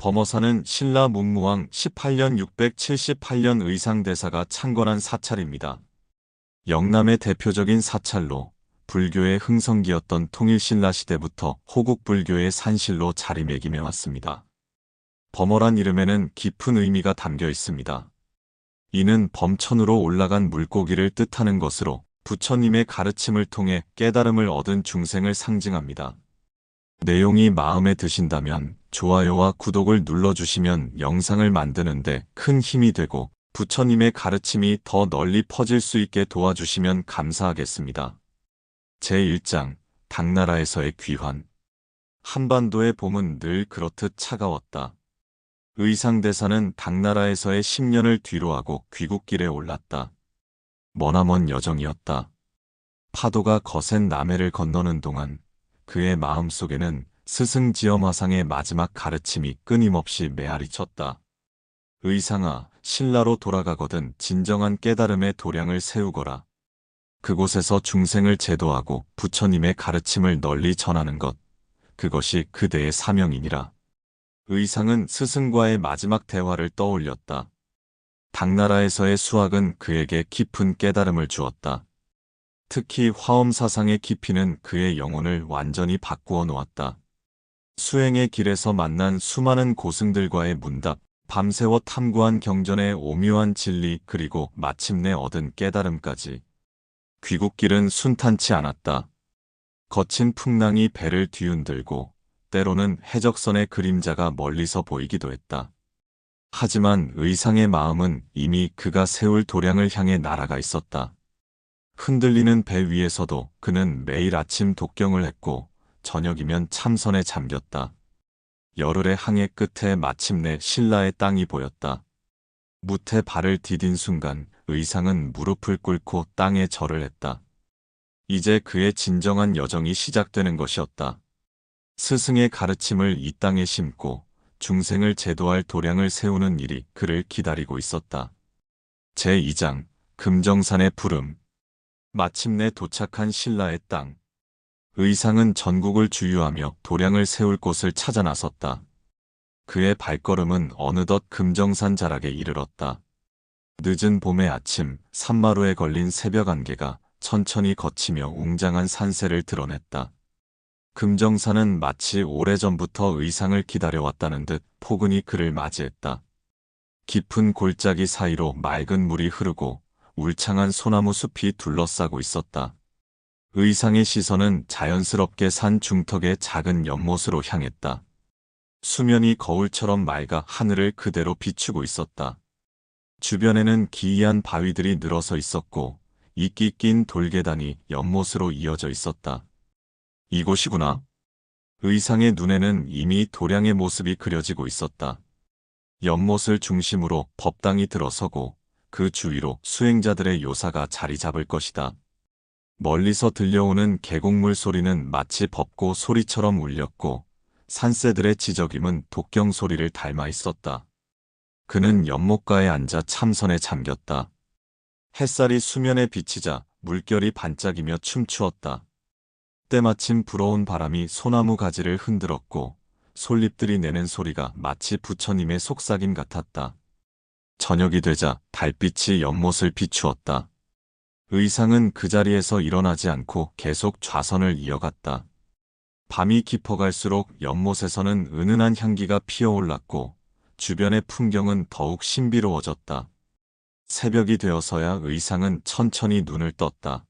범어사는 신라 문무왕 18년 678년 의상대사가 창건한 사찰입니다. 영남의 대표적인 사찰로 불교의 흥성기였던 통일신라 시대부터 호국불교의 산실로 자리매김해 왔습니다. 범어란 이름에는 깊은 의미가 담겨 있습니다. 이는 범천으로 올라간 물고기를 뜻하는 것으로 부처님의 가르침을 통해 깨달음을 얻은 중생을 상징합니다. 내용이 마음에 드신다면 좋아요와 구독을 눌러주시면 영상을 만드는데 큰 힘이 되고 부처님의 가르침이 더 널리 퍼질 수 있게 도와주시면 감사하겠습니다. 제1장 당나라에서의 귀환. 한반도의 봄은 늘 그렇듯 차가웠다. 의상대사는 당나라에서의 10년을 뒤로하고 귀국길에 올랐다. 머나먼 여정이었다. 파도가 거센 남해를 건너는 동안 그의 마음속에는 스승 지엄화상의 마지막 가르침이 끊임없이 메아리쳤다. 의상아, 신라로 돌아가거든 진정한 깨달음의 도량을 세우거라. 그곳에서 중생을 제도하고 부처님의 가르침을 널리 전하는 것, 그것이 그대의 사명이니라. 의상은 스승과의 마지막 대화를 떠올렸다. 당나라에서의 수학은 그에게 깊은 깨달음을 주었다. 특히 화엄사상의 깊이는 그의 영혼을 완전히 바꾸어 놓았다. 수행의 길에서 만난 수많은 고승들과의 문답, 밤새워 탐구한 경전의 오묘한 진리, 그리고 마침내 얻은 깨달음까지. 귀국길은 순탄치 않았다. 거친 풍랑이 배를 뒤흔들고 때로는 해적선의 그림자가 멀리서 보이기도 했다. 하지만 의상의 마음은 이미 그가 세울 도량을 향해 날아가 있었다. 흔들리는 배 위에서도 그는 매일 아침 독경을 했고 저녁이면 참선에 잠겼다. 열흘의 항해 끝에 마침내 신라의 땅이 보였다. 무태 발을 디딘 순간 의상은 무릎을 꿇고 땅에 절을 했다. 이제 그의 진정한 여정이 시작되는 것이었다. 스승의 가르침을 이 땅에 심고 중생을 제도할 도량을 세우는 일이 그를 기다리고 있었다. 제2장 금정산의 부름. 마침내 도착한 신라의 땅. 의상은 전국을 주유하며 도량을 세울 곳을 찾아 나섰다. 그의 발걸음은 어느덧 금정산 자락에 이르렀다. 늦은 봄의 아침, 산마루에 걸린 새벽 안개가 천천히 걷히며 웅장한 산세를 드러냈다. 금정산은 마치 오래전부터 의상을 기다려왔다는 듯 포근히 그를 맞이했다. 깊은 골짜기 사이로 맑은 물이 흐르고 울창한 소나무 숲이 둘러싸고 있었다. 의상의 시선은 자연스럽게 산 중턱의 작은 연못으로 향했다. 수면이 거울처럼 맑아 하늘을 그대로 비추고 있었다. 주변에는 기이한 바위들이 늘어서 있었고 이끼 낀 돌계단이 연못으로 이어져 있었다. 이곳이구나. 의상의 눈에는 이미 도량의 모습이 그려지고 있었다. 연못을 중심으로 법당이 들어서고 그 주위로 수행자들의 요사가 자리 잡을 것이다. 멀리서 들려오는 계곡물 소리는 마치 법고 소리처럼 울렸고 산새들의 지저귐은 독경 소리를 닮아 있었다. 그는 연못가에 앉아 참선에 잠겼다. 햇살이 수면에 비치자 물결이 반짝이며 춤추었다. 때마침 불어온 바람이 소나무 가지를 흔들었고 솔잎들이 내는 소리가 마치 부처님의 속삭임 같았다. 저녁이 되자 달빛이 연못을 비추었다. 의상은 그 자리에서 일어나지 않고 계속 좌선을 이어갔다. 밤이 깊어갈수록 연못에서는 은은한 향기가 피어올랐고 주변의 풍경은 더욱 신비로워졌다. 새벽이 되어서야 의상은 천천히 눈을 떴다.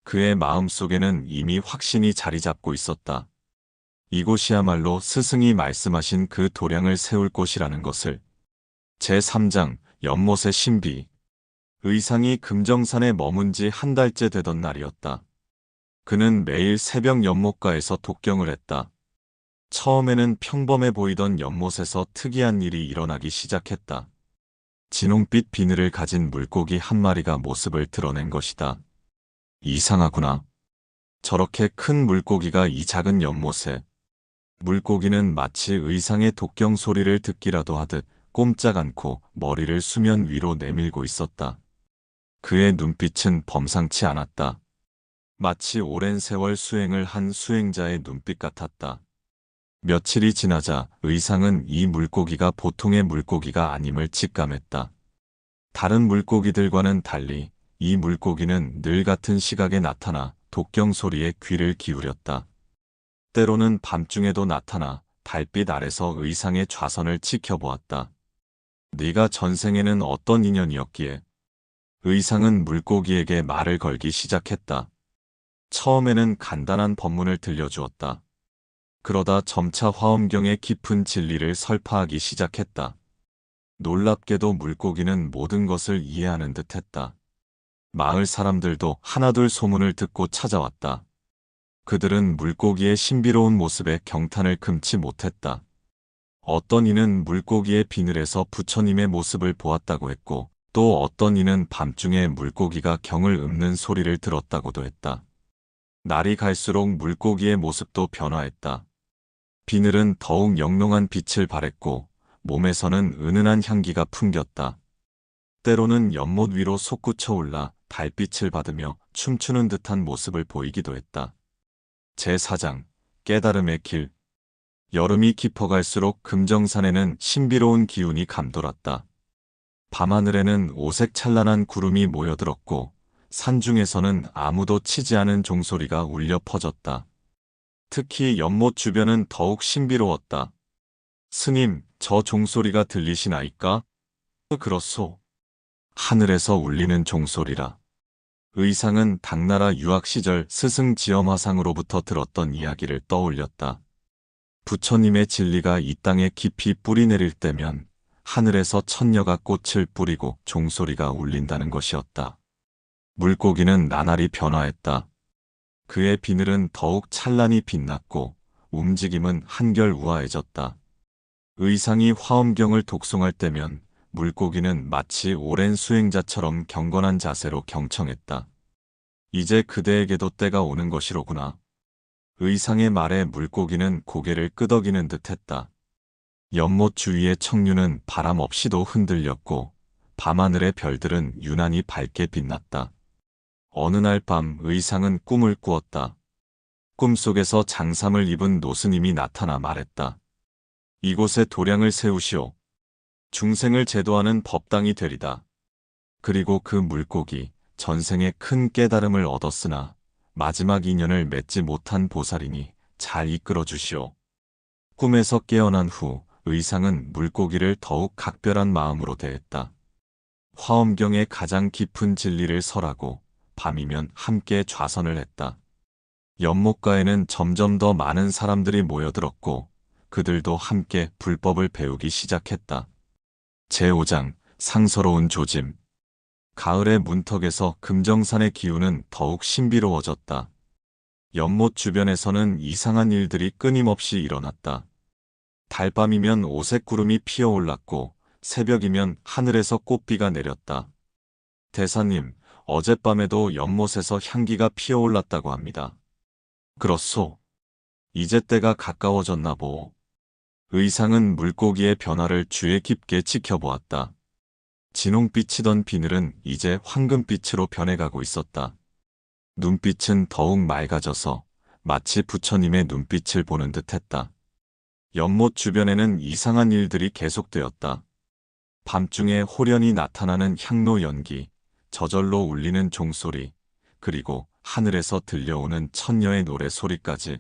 그의 마음속에는 이미 확신이 자리 잡고 있었다. 이곳이야말로 스승이 말씀하신 그 도량을 세울 곳이라는 것을. 제3장 연못의 신비. 의상이 금정산에 머문 지 한 달째 되던 날이었다. 그는 매일 새벽 연못가에서 독경을 했다. 처음에는 평범해 보이던 연못에서 특이한 일이 일어나기 시작했다. 진홍빛 비늘을 가진 물고기 한 마리가 모습을 드러낸 것이다. 이상하구나. 저렇게 큰 물고기가 이 작은 연못에. 물고기는 마치 의상의 독경 소리를 듣기라도 하듯 꼼짝 않고 머리를 수면 위로 내밀고 있었다. 그의 눈빛은 범상치 않았다. 마치 오랜 세월 수행을 한 수행자의 눈빛 같았다. 며칠이 지나자 의상은 이 물고기가 보통의 물고기가 아님을 직감했다. 다른 물고기들과는 달리 이 물고기는 늘 같은 시각에 나타나 독경 소리에 귀를 기울였다. 때로는 밤중에도 나타나 달빛 아래서 의상의 좌선을 지켜보았다. 네가 전생에는 어떤 인연이었기에? 의상은 물고기에게 말을 걸기 시작했다. 처음에는 간단한 법문을 들려주었다. 그러다 점차 화엄경의 깊은 진리를 설파하기 시작했다. 놀랍게도 물고기는 모든 것을 이해하는 듯했다. 마을 사람들도 하나둘 소문을 듣고 찾아왔다. 그들은 물고기의 신비로운 모습에 경탄을 금치 못했다. 어떤 이는 물고기의 비늘에서 부처님의 모습을 보았다고 했고, 또 어떤 이는 밤중에 물고기가 경을 읊는 소리를 들었다고도 했다. 날이 갈수록 물고기의 모습도 변화했다. 비늘은 더욱 영롱한 빛을 발했고, 몸에서는 은은한 향기가 풍겼다. 때로는 연못 위로 솟구쳐 올라 달빛을 받으며 춤추는 듯한 모습을 보이기도 했다. 제4장 깨달음의 길. 여름이 깊어갈수록 금정산에는 신비로운 기운이 감돌았다. 밤하늘에는 오색 찬란한 구름이 모여들었고 산중에서는 아무도 치지 않은 종소리가 울려 퍼졌다. 특히 연못 주변은 더욱 신비로웠다. 스님, 저 종소리가 들리시나이까? 그렇소. 하늘에서 울리는 종소리라. 의상은 당나라 유학 시절 스승 지엄화상으로부터 들었던 이야기를 떠올렸다. 부처님의 진리가 이 땅에 깊이 뿌리 내릴 때면 하늘에서 천녀가 꽃을 뿌리고 종소리가 울린다는 것이었다. 물고기는 나날이 변화했다. 그의 비늘은 더욱 찬란히 빛났고 움직임은 한결 우아해졌다. 의상이 화엄경을 독송할 때면 물고기는 마치 오랜 수행자처럼 경건한 자세로 경청했다. 이제 그대에게도 때가 오는 것이로구나. 의상의 말에 물고기는 고개를 끄덕이는 듯했다. 연못 주위의 청류는 바람 없이도 흔들렸고 밤하늘의 별들은 유난히 밝게 빛났다. 어느 날 밤 의상은 꿈을 꾸었다. 꿈속에서 장삼을 입은 노스님이 나타나 말했다. 이곳에 도량을 세우시오. 중생을 제도하는 법당이 되리다. 그리고 그 물고기, 전생에 큰 깨달음을 얻었으나 마지막 인연을 맺지 못한 보살이니 잘 이끌어 주시오. 꿈에서 깨어난 후 의상은 물고기를 더욱 각별한 마음으로 대했다. 화엄경의 가장 깊은 진리를 설하고 밤이면 함께 좌선을 했다. 연못가에는 점점 더 많은 사람들이 모여들었고 그들도 함께 불법을 배우기 시작했다. 제5장 상서로운 조짐. 가을의 문턱에서 금정산의 기운은 더욱 신비로워졌다. 연못 주변에서는 이상한 일들이 끊임없이 일어났다. 달밤이면 오색 구름이 피어올랐고 새벽이면 하늘에서 꽃비가 내렸다. 대사님, 어젯밤에도 연못에서 향기가 피어올랐다고 합니다. 그렇소. 이제 때가 가까워졌나 보. 의상은 물고기의 변화를 주의 깊게 지켜보았다. 진홍빛이던 비늘은 이제 황금빛으로 변해가고 있었다. 눈빛은 더욱 맑아져서 마치 부처님의 눈빛을 보는 듯했다. 연못 주변에는 이상한 일들이 계속되었다. 밤중에 호련히 나타나는 향로 연기, 저절로 울리는 종소리, 그리고 하늘에서 들려오는 천녀의 노래 소리까지.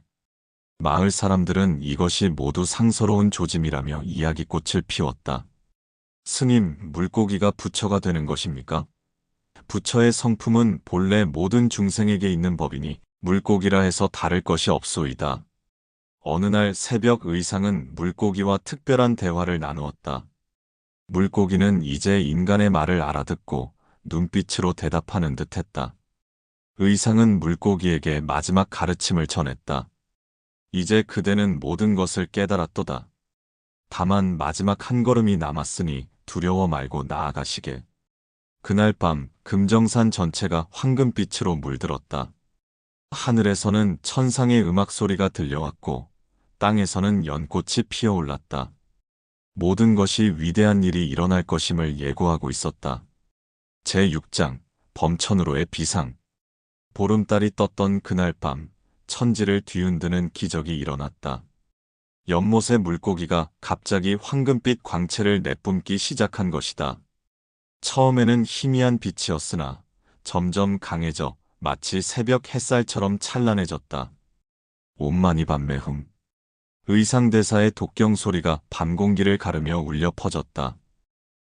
마을 사람들은 이것이 모두 상서로운 조짐이라며 이야기꽃을 피웠다. 스님, 물고기가 부처가 되는 것입니까? 부처의 성품은 본래 모든 중생에게 있는 법이니 물고기라 해서 다를 것이 없소이다. 어느 날 새벽 의상은 물고기와 특별한 대화를 나누었다. 물고기는 이제 인간의 말을 알아듣고 눈빛으로 대답하는 듯했다. 의상은 물고기에게 마지막 가르침을 전했다. 이제 그대는 모든 것을 깨달았도다. 다만 마지막 한 걸음이 남았으니 두려워 말고 나아가시게. 그날 밤 금정산 전체가 황금빛으로 물들었다. 하늘에서는 천상의 음악 소리가 들려왔고 땅에서는 연꽃이 피어올랐다. 모든 것이 위대한 일이 일어날 것임을 예고하고 있었다. 제6장 범천으로의 비상. 보름달이 떴던 그날 밤 천지를 뒤흔드는 기적이 일어났다. 연못의 물고기가 갑자기 황금빛 광채를 내뿜기 시작한 것이다. 처음에는 희미한 빛이었으나 점점 강해져 마치 새벽 햇살처럼 찬란해졌다. 온만이 밤매흠. 의상대사의 독경 소리가 밤 공기를 가르며 울려 퍼졌다.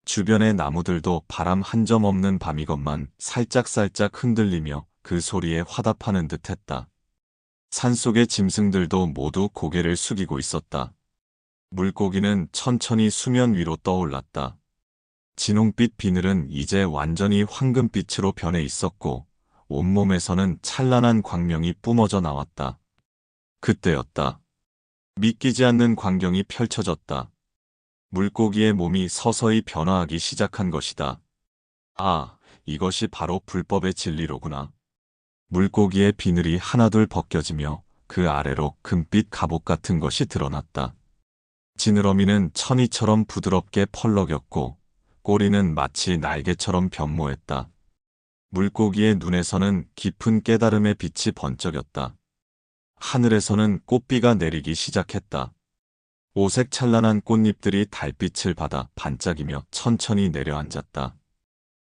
주변의 나무들도 바람 한 점 없는 밤이것만 살짝살짝 흔들리며 그 소리에 화답하는 듯했다. 산속의 짐승들도 모두 고개를 숙이고 있었다. 물고기는 천천히 수면 위로 떠올랐다. 진홍빛 비늘은 이제 완전히 황금빛으로 변해 있었고 온몸에서는 찬란한 광명이 뿜어져 나왔다. 그때였다. 믿기지 않는 광경이 펼쳐졌다. 물고기의 몸이 서서히 변화하기 시작한 것이다. 아, 이것이 바로 불법의 진리로구나. 물고기의 비늘이 하나둘 벗겨지며 그 아래로 금빛 갑옷 같은 것이 드러났다. 지느러미는 천이처럼 부드럽게 펄럭였고 꼬리는 마치 날개처럼 변모했다. 물고기의 눈에서는 깊은 깨달음의 빛이 번쩍였다. 하늘에서는 꽃비가 내리기 시작했다. 오색 찬란한 꽃잎들이 달빛을 받아 반짝이며 천천히 내려앉았다.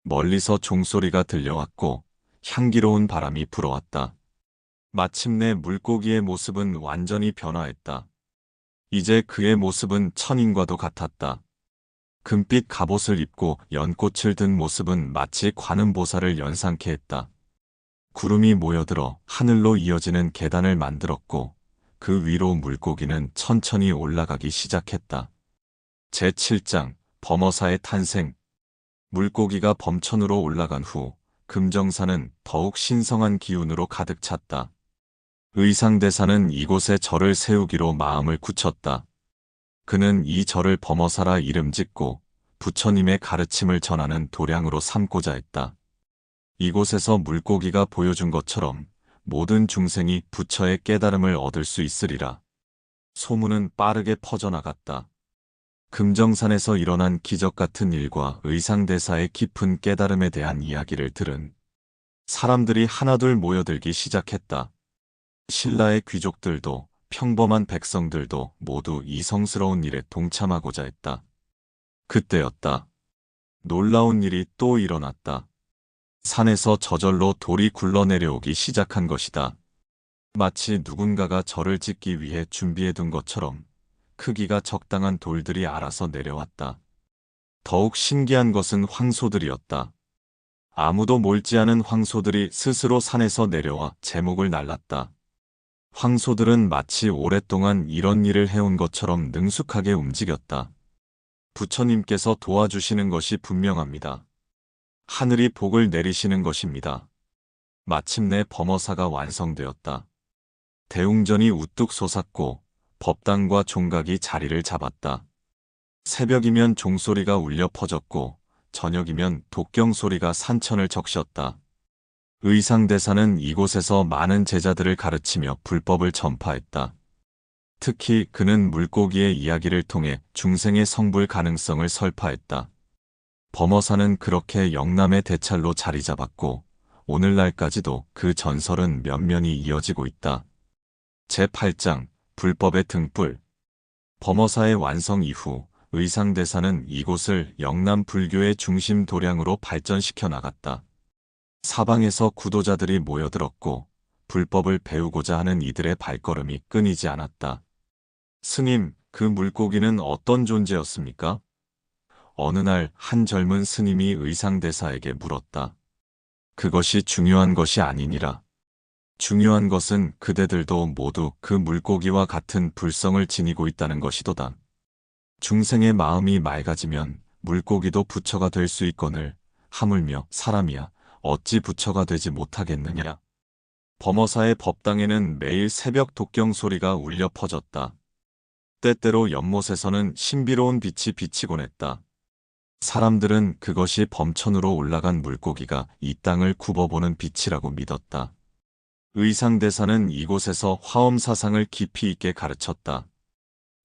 멀리서 종소리가 들려왔고 향기로운 바람이 불어왔다. 마침내 물고기의 모습은 완전히 변화했다. 이제 그의 모습은 천인과도 같았다. 금빛 갑옷을 입고 연꽃을 든 모습은 마치 관음보살을 연상케 했다. 구름이 모여들어 하늘로 이어지는 계단을 만들었고 그 위로 물고기는 천천히 올라가기 시작했다. 제7장 범어사의 탄생. 물고기가 범천으로 올라간 후 금정산은 더욱 신성한 기운으로 가득 찼다. 의상대사는 이곳에 절을 세우기로 마음을 굳혔다. 그는 이 절을 범어사라 이름 짓고 부처님의 가르침을 전하는 도량으로 삼고자 했다. 이곳에서 물고기가 보여준 것처럼 모든 중생이 부처의 깨달음을 얻을 수 있으리라. 소문은 빠르게 퍼져나갔다. 금정산에서 일어난 기적 같은 일과 의상대사의 깊은 깨달음에 대한 이야기를 들은 사람들이 하나둘 모여들기 시작했다. 신라의 귀족들도 평범한 백성들도 모두 이 성스러운 일에 동참하고자 했다. 그때였다. 놀라운 일이 또 일어났다. 산에서 저절로 돌이 굴러내려오기 시작한 것이다. 마치 누군가가 절을 짓기 위해 준비해둔 것처럼 크기가 적당한 돌들이 알아서 내려왔다. 더욱 신기한 것은 황소들이었다. 아무도 몰지 않은 황소들이 스스로 산에서 내려와 제목을 날랐다. 황소들은 마치 오랫동안 이런 일을 해온 것처럼 능숙하게 움직였다. 부처님께서 도와주시는 것이 분명합니다. 하늘이 복을 내리시는 것입니다. 마침내 범어사가 완성되었다. 대웅전이 우뚝 솟았고 법당과 종각이 자리를 잡았다. 새벽이면 종소리가 울려 퍼졌고 저녁이면 독경 소리가 산천을 적셨다. 의상대사는 이곳에서 많은 제자들을 가르치며 불법을 전파했다. 특히 그는 물고기의 이야기를 통해 중생의 성불 가능성을 설파했다. 범어사는 그렇게 영남의 대찰로 자리 잡았고 오늘날까지도 그 전설은 면면이 이어지고 있다. 제8장 불법의 등불. 범어사의 완성 이후 의상대사는 이곳을 영남 불교의 중심 도량으로 발전시켜 나갔다. 사방에서 구도자들이 모여들었고 불법을 배우고자 하는 이들의 발걸음이 끊이지 않았다. 스님, 그 물고기는 어떤 존재였습니까? 어느 날 한 젊은 스님이 의상대사에게 물었다. 그것이 중요한 것이 아니니라. 중요한 것은 그대들도 모두 그 물고기와 같은 불성을 지니고 있다는 것이도다. 중생의 마음이 맑아지면 물고기도 부처가 될 수 있거늘 하물며 사람이야 어찌 부처가 되지 못하겠느냐. 범어사의 법당에는 매일 새벽 독경 소리가 울려 퍼졌다. 때때로 연못에서는 신비로운 빛이 비치곤 했다. 사람들은 그것이 범천으로 올라간 물고기가 이 땅을 굽어보는 빛이라고 믿었다. 의상대사는 이곳에서 화엄사상을 깊이 있게 가르쳤다.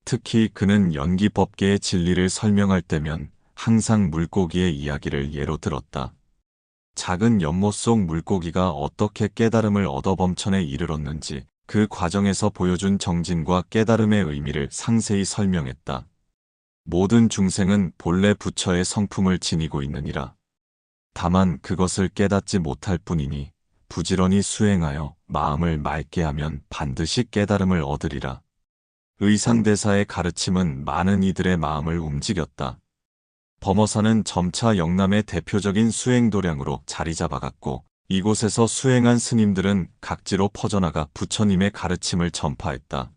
특히 그는 연기법계의 진리를 설명할 때면 항상 물고기의 이야기를 예로 들었다. 작은 연못 속 물고기가 어떻게 깨달음을 얻어 범천에 이르렀는지, 그 과정에서 보여준 정진과 깨달음의 의미를 상세히 설명했다. 모든 중생은 본래 부처의 성품을 지니고 있느니라. 다만 그것을 깨닫지 못할 뿐이니 부지런히 수행하여 마음을 맑게 하면 반드시 깨달음을 얻으리라. 의상대사의 가르침은 많은 이들의 마음을 움직였다. 범어사는 점차 영남의 대표적인 수행도량으로 자리 잡아갔고 이곳에서 수행한 스님들은 각지로 퍼져나가 부처님의 가르침을 전파했다.